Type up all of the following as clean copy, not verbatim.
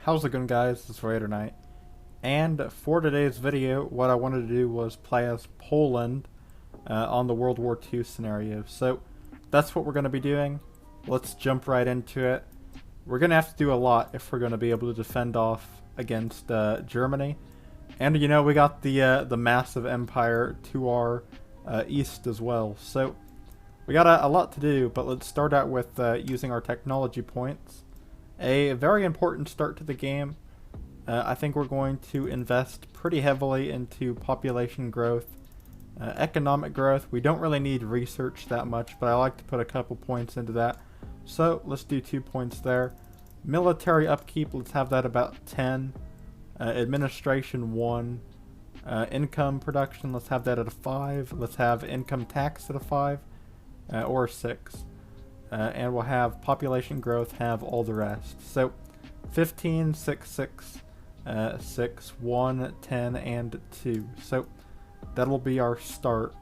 How's it going, guys? It's RaiderKnight. And for today's video, what I wanted to do was play as Poland on the World War II scenario. So that's what we're going to be doing. Let's jump right into it. We're going to have to do a lot if we're going to be able to defend off against Germany. And you know, we got the massive empire to our east as well. So we got a lot to do, but let's start out with using our technology points. A very important start to the game. I think we're going to invest pretty heavily into population growth, economic growth. We don't really need research that much, but I like to put a couple points into that. So let's do 2 points there. Military upkeep, let's have that about 10. Administration 1. Income production, let's have that at a 5. Let's have income tax at a 5 or 6. And we'll have population growth, have all the rest. So 15, 6, 6, 6, 1, 10, and 2. So that'll be our start.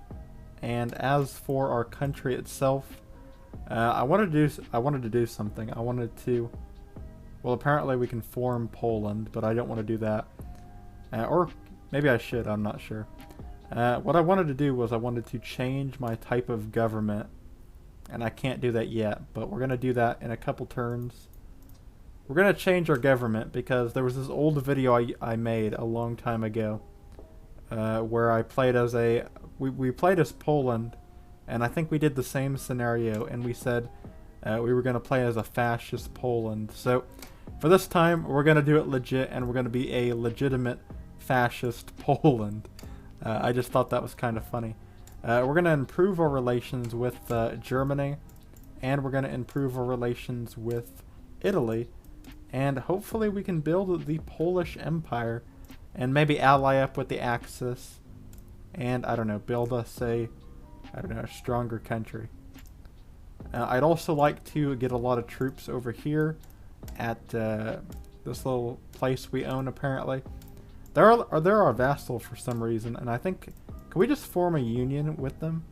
And as for our country itself, I wanted to do something. I wanted to, well, apparently we can form Poland, but I don't want to do that. Or maybe I should, I'm not sure. What I wanted to do was I wanted to change my type of government. And I can't do that yet, but we're going to do that in a couple turns. We're going to change our government because there was this old video I made a long time ago where I played as we played as Poland, and I think we did the same scenario, and we said we were going to play as a fascist Poland. So for this time, we're going to do it legit, and we're going to be a legitimate fascist Poland. I just thought that was kind of funny. We're going to improve our relations with Germany, and we're going to improve our relations with Italy, and hopefully we can build the Polish Empire and maybe ally up with the Axis, and I don't know, build us a stronger country. I'd also like to get a lot of troops over here at this little place we own apparently. They're our vassal for some reason, and I think, can we just form a union with them?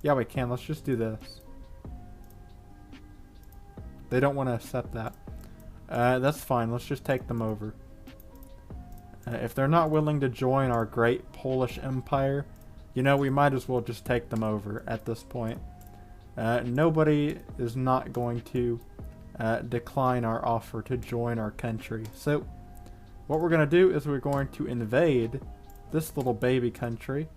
Yeah, we can. Let's just do this. They don't want to accept that. That's fine. Let's just take them over. If they're not willing to join our great Polish Empire, you know, we might as well just take them over at this point. Nobody is not going to decline our offer to join our country. So what we're going to do is we're going to invade this little baby country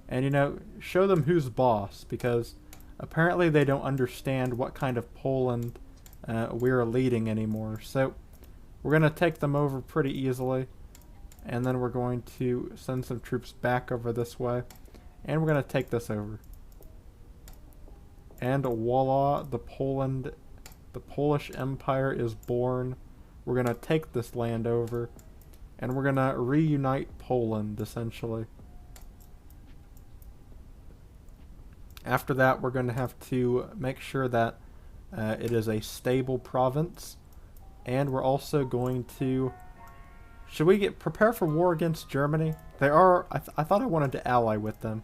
and, you know, show them who's boss, because apparently they don't understand what kind of Poland we're leading anymore. So we're going to take them over pretty easily, and then we're going to send some troops back over this way, and we're going to take this over. And voila, the Polish Empire is born. We're going to take this land over, and we're going to reunite Poland, essentially. After that, we're going to have to make sure that it is a stable province. And we're also going to... Should we prepare for war against Germany? They are... I thought I wanted to ally with them.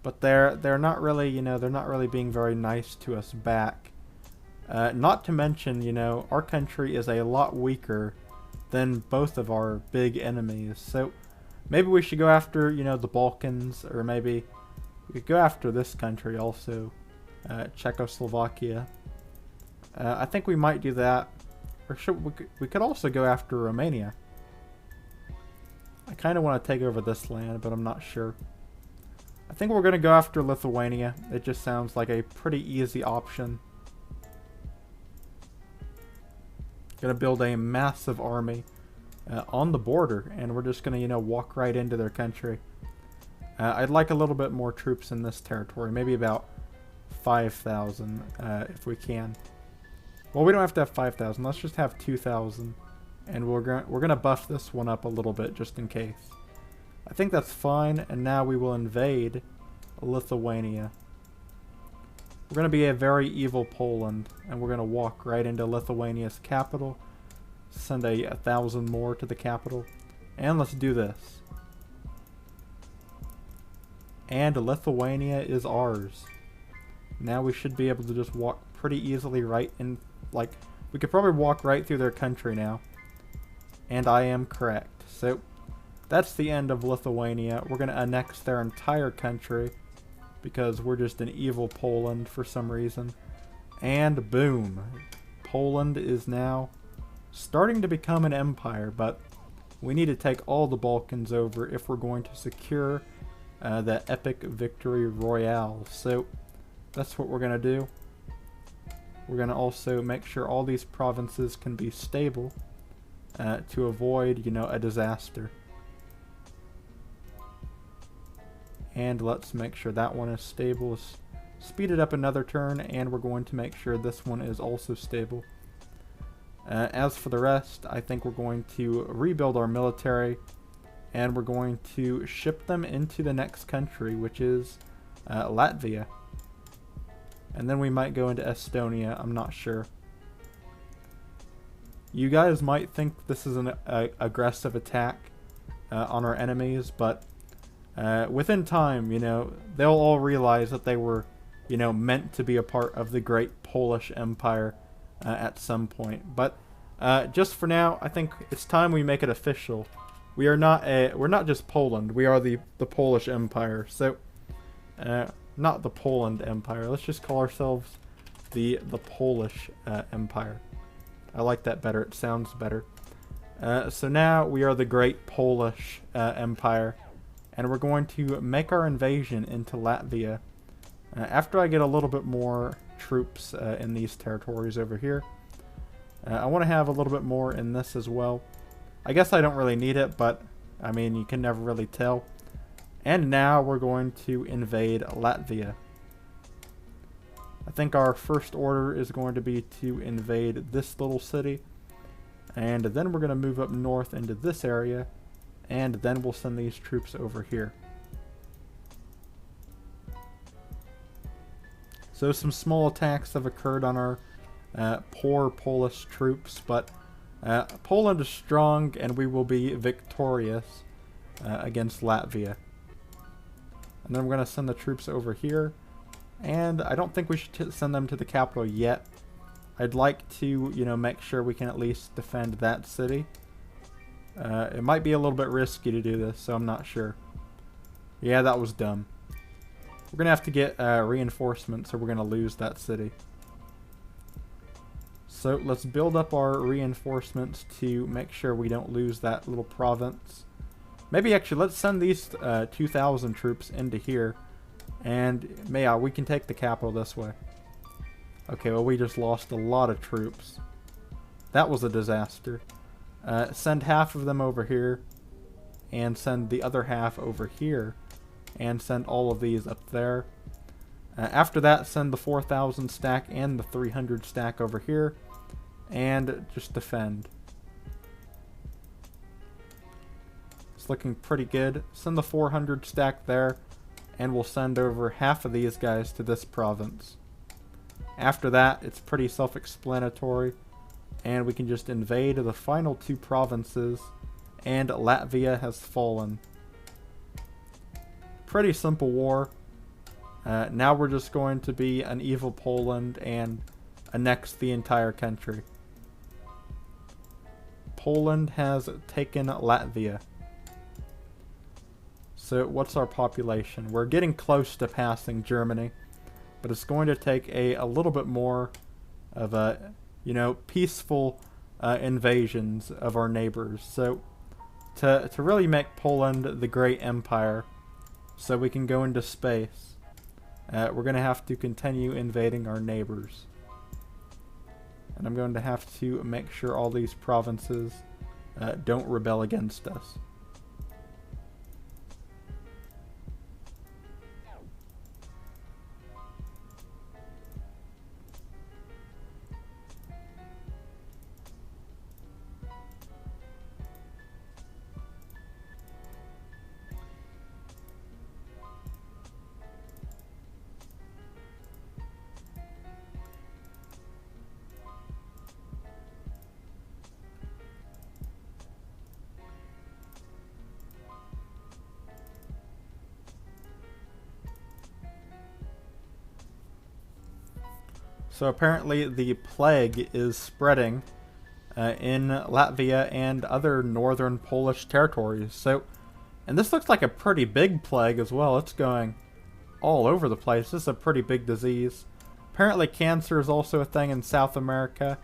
But they're not really, you know, they're not really being very nice to us back. Not to mention, you know, our country is a lot weaker than both of our big enemies. So maybe we should go after, you know, the Balkans, or maybe we could go after this country also, Czechoslovakia. I think we might do that, or we could also go after Romania. I kind of want to take over this land, but I'm not sure. I think we're going to go after Lithuania. It just sounds like a pretty easy option. Gonna build a massive army on the border, and we're just gonna, you know, walk right into their country. I'd like a little bit more troops in this territory, maybe about 5,000 if we can. Well, we don't have to have 5,000. Let's just have 2,000, and we're gonna buff this one up a little bit just in case. I think that's fine, and now we will invade Lithuania. We're going to be a very evil Poland, and we're going to walk right into Lithuania's capital, send 1,000 more to the capital, and let's do this. And Lithuania is ours. Now we should be able to just walk pretty easily right in, like, we could probably walk right through their country now. And I am correct. So that's the end of Lithuania. We're going to annex their entire country because we're just an evil Poland for some reason. And boom. Poland is now starting to become an empire, but we need to take all the Balkans over if we're going to secure the epic victory royale. So that's what we're going to do. We're going to also make sure all these provinces can be stable to avoid, a disaster. And let's make sure that one is stable. Let's speed it up another turn, and we're going to make sure this one is also stable. As for the rest, I think we're going to rebuild our military, and we're going to ship them into the next country, which is Latvia. And then we might go into Estonia, I'm not sure. You guys might think this is an aggressive attack on our enemies, but within time, they'll all realize that they were, meant to be a part of the great Polish Empire at some point. But just for now, I think it's time we make it official. We're not just Poland. We are the Polish Empire. So, not the Poland Empire. Let's just call ourselves the Polish Empire. I like that better. It sounds better. So now we are the Great Polish Empire, and we're going to make our invasion into Latvia. After I get a little bit more troops in these territories over here, I want to have a little bit more in this as well. I guess I don't really need it, but I mean, you can never really tell. And now we're going to invade Latvia. I think our first order is going to be to invade this little city. And then we're going to move up north into this area. And then we'll send these troops over here. So some small attacks have occurred on our poor Polish troops. But Poland is strong, and we will be victorious against Latvia. And then we're going to send the troops over here. And I don't think we should send them to the capital yet. I'd like to, make sure we can at least defend that city. It might be a little bit risky to do this, so I'm not sure. Yeah, that was dumb. We're going to have to get reinforcements, or we're going to lose that city. So let's build up our reinforcements to make sure we don't lose that little province. Maybe actually, let's send these 2,000 troops into here. And we can take the capital this way. Okay, well, we just lost a lot of troops. That was a disaster. Send half of them over here. And send the other half over here. And send all of these up there. After that, send the 4,000 stack and the 300 stack over here. And just defend. It's looking pretty good. Send the 400 stack there, and we'll send over half of these guys to this province. After that, it's pretty self-explanatory, and we can just invade the final two provinces, and Latvia has fallen. Pretty simple war. Now we're just going to be an evil Poland and annex the entire country. Poland has taken Latvia. So what's our population? We're getting close to passing Germany, but it's going to take a little bit more of a, peaceful invasions of our neighbors. So to really make Poland the great empire, so we can go into space, we're going to have to continue invading our neighbors. And I'm going to have to make sure all these provinces don't rebel against us. So apparently the plague is spreading in Latvia and other northern Polish territories. So, and this looks like a pretty big plague as well. It's going all over the place. This is a pretty big disease. Apparently cancer is also a thing in South America.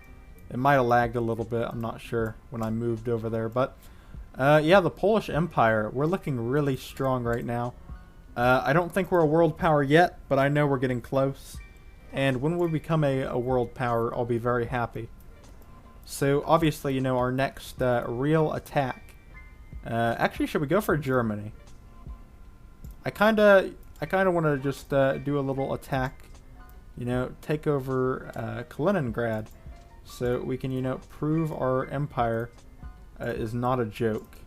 It might have lagged a little bit, I'm not sure, when I moved over there. But, yeah, the Polish Empire, we're looking really strong right now. I don't think we're a world power yet, but I know we're getting close. And when we become a world power, I'll be very happy. So, obviously, you know, our next real attack. Actually, should we go for Germany? I kind of want to just do a little attack. You know, take over Kaliningrad. So we can, you know, prove our empire is not a joke.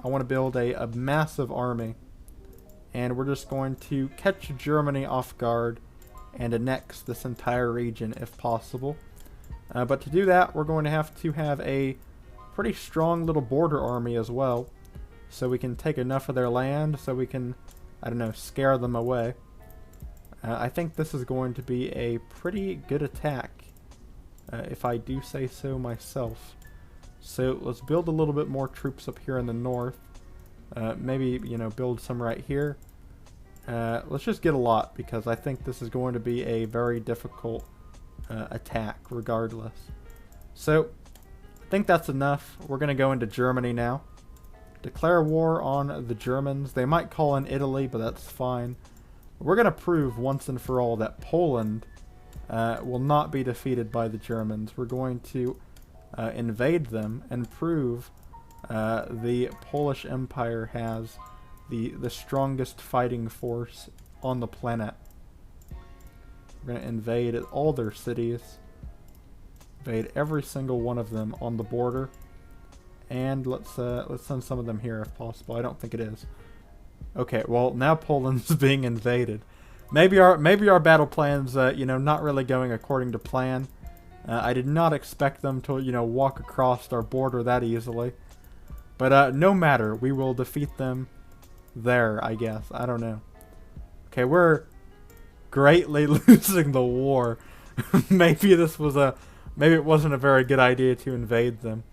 I want to build a massive army. And we're just going to catch Germany off guard and annex this entire region if possible. But to do that, we're going to have a pretty strong little border army as well. So we can take enough of their land so we can, I don't know, scare them away. I think this is going to be a pretty good attack. If I do say so myself. So let's build a little bit more troops up here in the north. Maybe, you know, build some right here. Let's just get a lot because I think this is going to be a very difficult attack regardless. So I think that's enough. We're going to go into Germany now. Declare war on the Germans. They might call in Italy, but that's fine. We're going to prove once and for all that Poland will not be defeated by the Germans. We're going to invade them and prove the Polish Empire has the strongest fighting force on the planet. We're going to invade all their cities. Invade every single one of them on the border. And let's send some of them here if possible. I don't think it is. Okay, well now Poland's being invaded. Maybe our battle plans, you know, not really going according to plan. I did not expect them to, you know, walk across our border that easily. But no matter, we will defeat them there, I guess. I don't know. Okay, we're greatly losing the war. Maybe it wasn't a very good idea to invade them.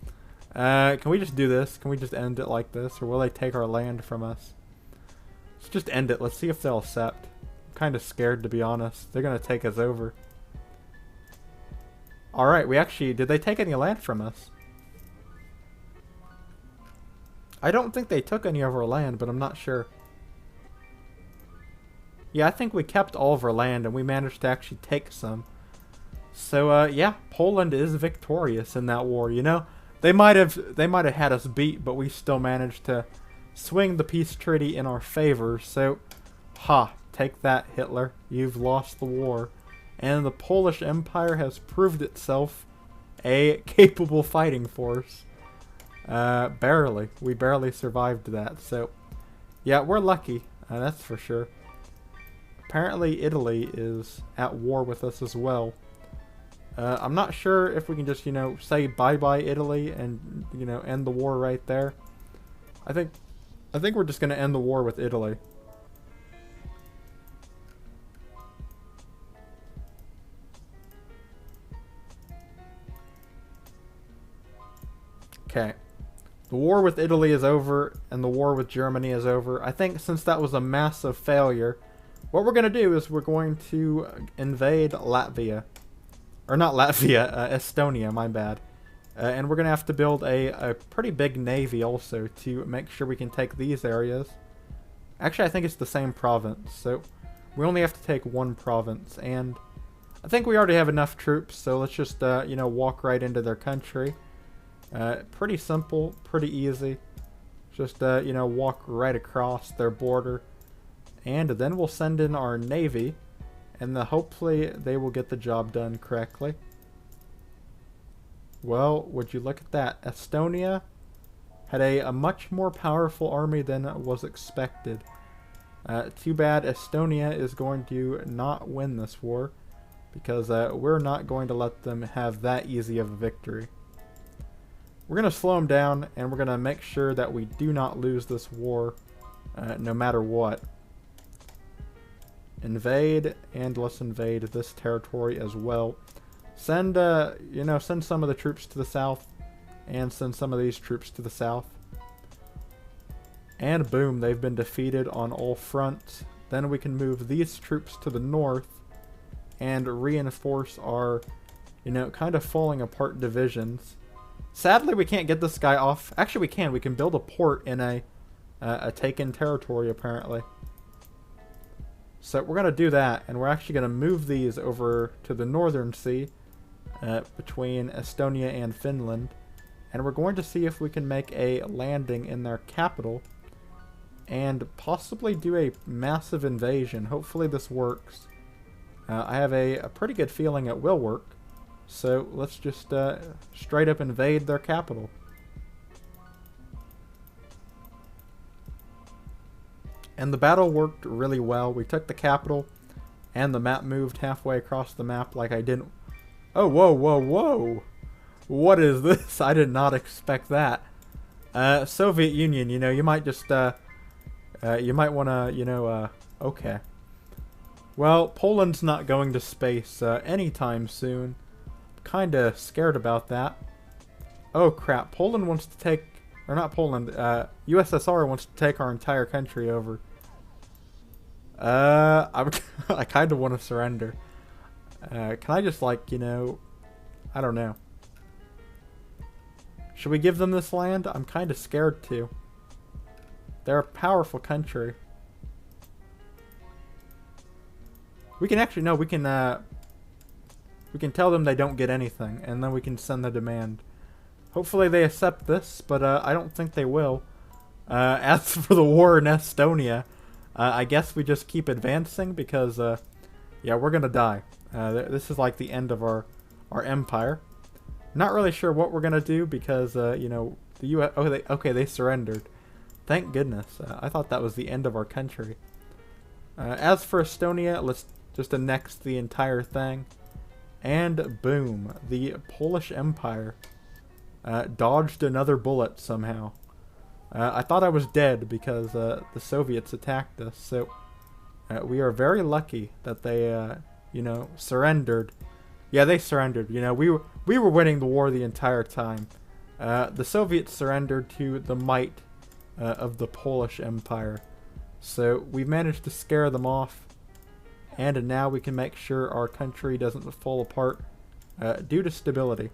Can we just do this? Can we just end it like this? Or will they take our land from us? Let's just end it. Let's see if they'll accept. I'm kind of scared, to be honest. They're going to take us over. Alright, did they take any land from us? I don't think they took any of our land, but I'm not sure. Yeah, I think we kept all of our land and we managed to actually take some. So, yeah, Poland is victorious in that war, you know? They might have had us beat, but we still managed to swing the peace treaty in our favor. So, take that, Hitler. You've lost the war. And the Polish Empire has proved itself a capable fighting force. Barely. We barely survived that. So, yeah, we're lucky. That's for sure. Apparently, Italy is at war with us as well. I'm not sure if we can just, you know, say bye-bye Italy and, you know, end the war right there. I think we're just going to end the war with Italy. Okay. The war with Italy is over, and the war with Germany is over. I think since that was a massive failure, what we're going to do is we're going to invade Latvia. Or not Latvia, Estonia, my bad. And we're going to have to build a pretty big navy also to make sure we can take these areas. Actually, I think it's the same province, so we only have to take one province. And I think we already have enough troops, so let's just, you know, walk right into their country. Pretty simple, pretty easy. Just, you know, walk right across their border. And then we'll send in our navy. And hopefully they will get the job done correctly. Well, would you look at that. Estonia had a much more powerful army than was expected. Too bad Estonia is going to not win this war. Because we're not going to let them have that easy of a victory. We're going to slow them down, and we're going to make sure that we do not lose this war no matter what. Invade, and let's invade this territory as well. Send, send some of the troops to the south, and send some of these troops to the south. And boom, they've been defeated on all fronts. Then we can move these troops to the north and reinforce our, kind of falling apart divisions. Sadly, we can't get this guy off. Actually, we can. We can build a port in a taken territory, apparently. So we're going to do that, and we're actually going to move these over to the northern sea between Estonia and Finland. And we're going to see if we can make a landing in their capital and possibly do a massive invasion. Hopefully this works. I have a pretty good feeling it will work. So let's just straight up invade their capital. And the battle worked really well. We took the capital, and the map moved halfway across the map like I didn't... Oh, whoa, whoa, whoa! What is this? I did not expect that. Soviet Union, you might just, you might want to, okay. Well, Poland's not going to space anytime soon. Kinda scared about that. Oh crap, Poland wants to take, or not Poland, USSR wants to take our entire country over. I kinda want to surrender. Can I just I don't know. Should we give them this land? I'm kinda scared to. They're a powerful country. We can actually, no, we can tell them they don't get anything, and then we can send the demand. Hopefully they accept this, but I don't think they will. As for the war in Estonia, I guess we just keep advancing because, yeah, we're gonna die. This is like the end of our empire. Not really sure what we're gonna do because, the U.S. Oh, they surrendered. Thank goodness. I thought that was the end of our country. As for Estonia, let's just annex the entire thing. And boom, the Polish Empire dodged another bullet somehow. I thought I was dead because the Soviets attacked us, so we are very lucky that they, surrendered. Yeah, they surrendered. We were winning the war the entire time. The Soviets surrendered to the might of the Polish Empire. So we managed to scare them off, and now we can make sure our country doesn't fall apart due to stability.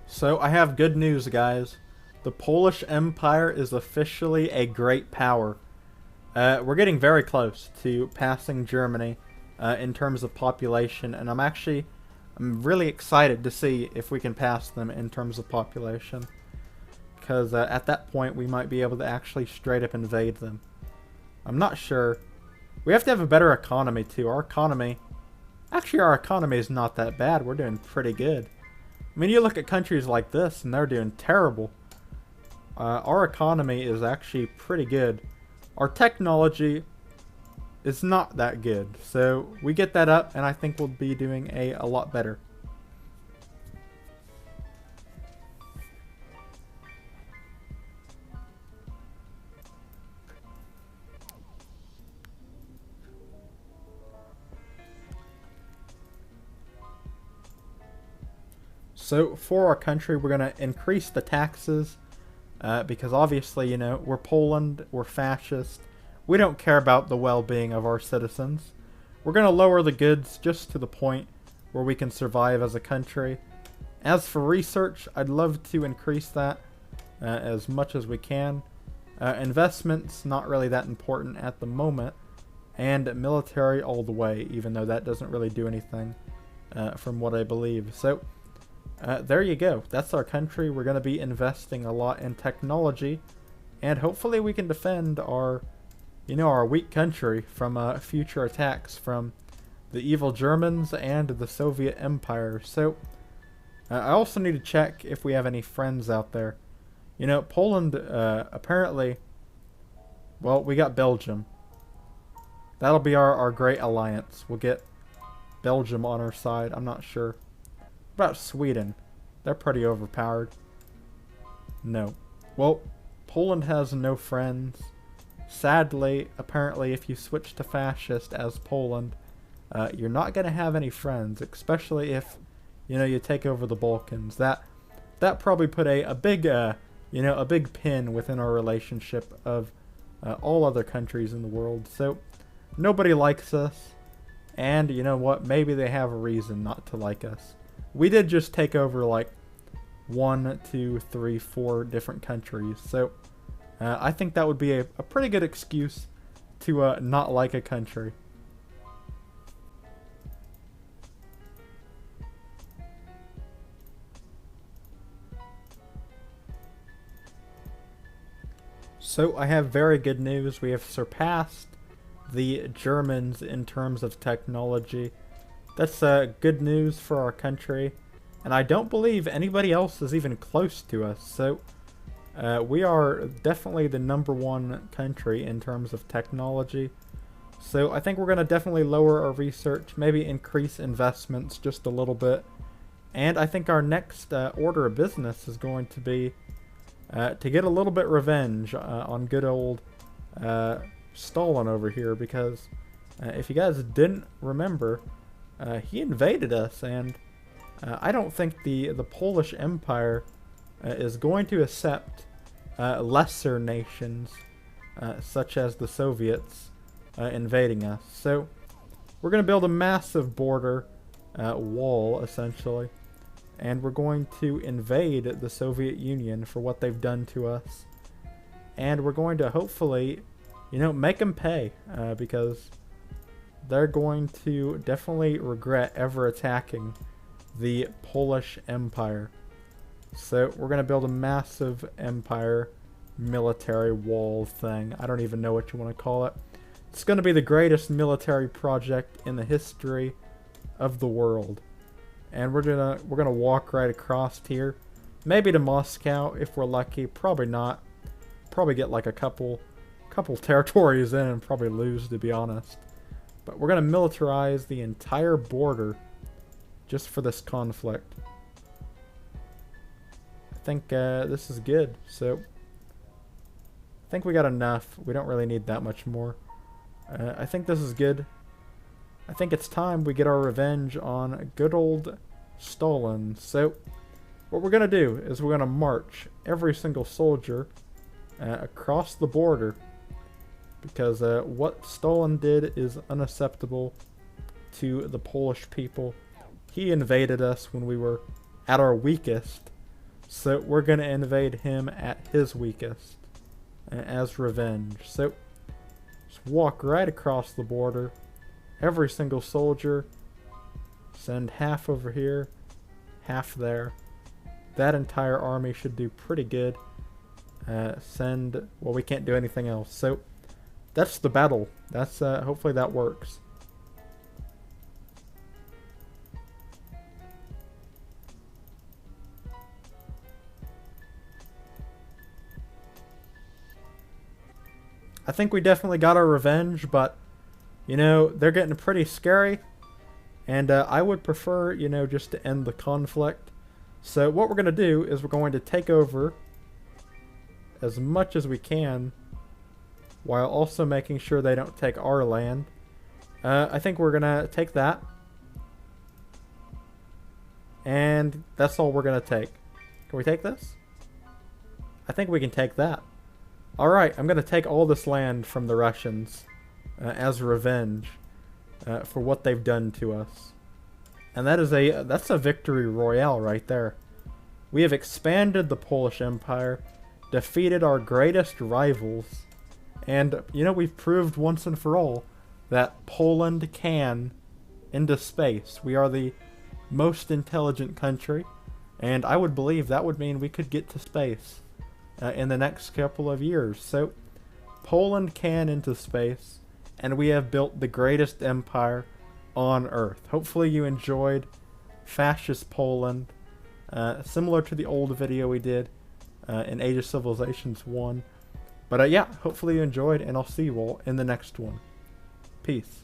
So I have good news, guys. The Polish Empire is officially a great power. We're getting very close to passing Germany in terms of population, and I'm really excited to see if we can pass them in terms of population. Because at that point we might be able to actually straight up invade them. I'm not sure. We have to have a better economy too. Our economy is not that bad. We're doing pretty good. I mean, you look at countries like this, and they're doing terrible. Our economy is actually pretty good. Our technology is not that good. So we get that up, and I think we'll be doing a lot better. So for our country, we're going to increase the taxes because obviously, we're Poland, we're fascist. We don't care about the well-being of our citizens. We're going to lower the goods just to the point where we can survive as a country. As for research, I'd love to increase that as much as we can. Investments, not really that important at the moment. And military all the way, even though that doesn't really do anything from what I believe. So there you go. That's our country. We're going to be investing a lot in technology, and hopefully we can defend our, our weak country from future attacks from the evil Germans and the Soviet Empire. So I also need to check if we have any friends out there. You know, Poland, apparently, well, we got Belgium. That'll be our great alliance. We'll get Belgium on our side. I'm not sure. What about Sweden? They're pretty overpowered. No. Well, Poland has no friends. Sadly, apparently, if you switch to fascist as Poland, you're not going to have any friends, especially if, you know, you take over the Balkans. That probably put a big, you know, a big pin within our relationship of all other countries in the world. So, nobody likes us. And, you know what, maybe they have a reason not to like us. We did just take over, like, 1, 2, 3, 4 different countries. So, I think that would be a pretty good excuse to not like a country. So, I have very good news. We have surpassed the Germans in terms of technology. That's good news for our country. And I don't believe anybody else is even close to us. So, we are definitely the #1 country in terms of technology. So I think we're going to definitely lower our research, maybe increase investments just a little bit. And I think our next order of business is going to be to get a little bit revenge on good old Stalin over here. Because if you guys didn't remember, he invaded us. And I don't think the Polish Empire is going to accept lesser nations such as the Soviets invading us. So we're going to build a massive border wall, essentially, and we're going to invade the Soviet Union for what they've done to us. And we're going to hopefully, you know, make them pay because they're going to definitely regret ever attacking the Polish Empire. So we're going to build a massive empire military wall thing. I don't even know what you want to call it. It's going to be the greatest military project in the history of the world. And we're gonna walk right across here. Maybe to Moscow if we're lucky. Probably not. Probably get like a couple territories in and probably lose, to be honest. But we're going to militarize the entire border just for this conflict. I think this is good. So I think we got enough. We don't really need that much more. I think this is good. I think it's time we get our revenge on good old Stalin. So what we're going to do is we're going to march every single soldier across the border. Because what Stalin did is unacceptable to the Polish people. He invaded us when we were at our weakest. So we're going to invade him at his weakest as revenge. So just walk right across the border. Every single soldier. Send half over here, half there. That entire army should do pretty good. Well, we can't do anything else. So that's the battle. That's hopefully that works. I think we definitely got our revenge, but you know, they're getting pretty scary. And I would prefer, you know, just to end the conflict. So what we're going to do is we're going to take over as much as we can while also making sure they don't take our land. I think we're going to take that. And that's all we're going to take. Can we take this? I think we can take that. Alright, I'm going to take all this land from the Russians as revenge for what they've done to us. And that's a victory royale right there. We have expanded the Polish Empire, defeated our greatest rivals, and, you know, we've proved once and for all that Poland can into space. We are the most intelligent country, and I would believe that would mean we could get to space in the next couple of years. So, Poland can into space, and we have built the greatest empire on Earth. Hopefully you enjoyed Fascist Poland. similar to the old video we did in Age of Civilizations 1. But yeah, hopefully you enjoyed, and I'll see you all in the next one. Peace.